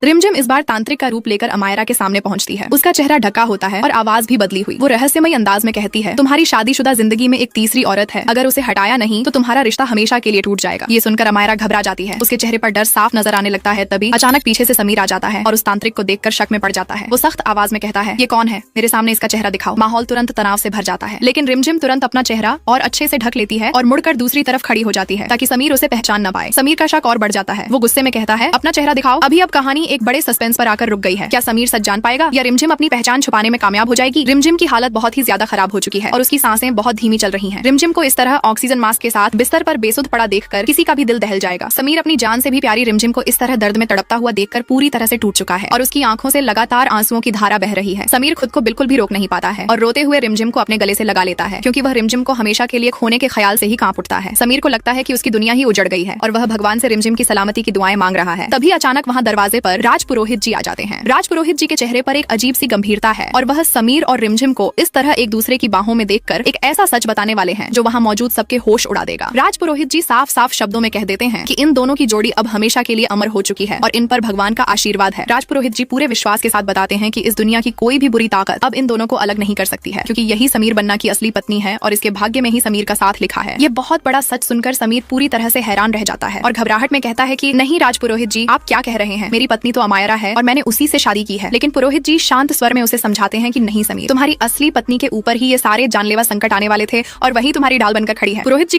रिमझिम इस बार तांत्रिक का रूप लेकर अमायरा के सामने पहुंचती है। उसका चेहरा ढका होता है और आवाज भी बदली हुई। वो रहस्यमय अंदाज में कहती है, तुम्हारी शादीशुदा जिंदगी में एक तीसरी औरत है, अगर उसे हटाया नहीं तो तुम्हारा रिश्ता हमेशा के लिए टूट जाएगा। ये सुनकर अमायरा घबरा जाती है। उसके चेहरे पर डर साफ नजर आने लगता है। तभी अचानक पीछे से समीर आ जाता है और उस तांत्रिक को देखकर शक में पड़ जाता है। वो सख्त आवाज में कहता है, ये कौन है? मेरे सामने इसका चेहरा दिखाओ। माहौल तुरंत तनाव से भर जाता है, लेकिन रिमझिम तुरंत अपना चेहरा और अच्छे से ढक लेती है और मुड़कर दूसरी तरफ खड़ी हो जाती है ताकि समीर उसे पहचान न पाए। समीर का शक और बढ़ जाता है। वो गुस्से में कहता है, अपना चेहरा दिखाओ। अभी अब कहानी एक बड़े सस्पेंस पर आकर रुक गई है। क्या समीर सच जान पाएगा या रिमझिम अपनी पहचान छुपाने में कामयाब हो जाएगी? रिमझिम की हालत बहुत ही ज्यादा खराब हो चुकी है और उसकी सांसें बहुत धीमी चल रही हैं। रिमझिम को इस तरह ऑक्सीजन मास्क के साथ बिस्तर पर बेसुध पड़ा देखकर किसी का भी दिल दहल जाएगा। समीर अपनी जान से भी प्यारी रिमझिम को इस तरह दर्द में तड़पता हुआ देखकर पूरी तरह से टूट चुका है और उसकी आंखों से लगातार आंसुओं की धारा बह रही है। समीर खुद को बिल्कुल भी रोक नहीं पाता है और रोते हुए रिमझिम को अपने गले से लगा लेता है, क्योंकि वह रिमझिम को हमेशा के लिए खोने के ख्याल से ही कांप उठता है। समीर को लगता है कि उसकी दुनिया ही उजड़ गई है और वह भगवान से रिमझिम की सलामती की दुआएं मांग रहा है। तभी अचानक वहाँ दरवाजे पर राजपुरोहित जी आ जाते हैं। राजपुरोहित जी के चेहरे पर एक अजीब सी गंभीरता है और वह समीर और रिमझिम को इस तरह एक दूसरे की बाहों में देखकर एक ऐसा सच बताने वाले हैं जो वहाँ मौजूद सबके होश उड़ा देगा। राजपुरोहित जी साफ साफ शब्दों में कह देते हैं कि इन दोनों की जोड़ी अब हमेशा के लिए अमर हो चुकी है और इन पर भगवान का आशीर्वाद है। राजपुरोहित जी पूरे विश्वास के साथ बताते हैं कि इस दुनिया की कोई भी बुरी ताकत अब इन दोनों को अलग नहीं कर सकती है, क्योंकि यही समीर बन्ना की असली पत्नी है और इसके भाग्य में ही समीर का साथ लिखा है। ये बहुत बड़ा सच सुनकर समीर पूरी तरह से हैरान रह जाता है और घबराहट में कहता है कि नहीं राजपुरोहित जी, आप क्या कह रहे हैं? मेरी पत्नी तो अमायरा है और मैंने उसी से शादी की है। लेकिन पुरोहित जी शांत स्वर में उसे समझाते हैं कि नहीं समीर, तुम्हारी असली पत्नी के ऊपर ही ये सारे जानलेवा संकट आने वाले थे और वही तुम्हारी ढाल बनकर खड़ी है। पुरोहित जी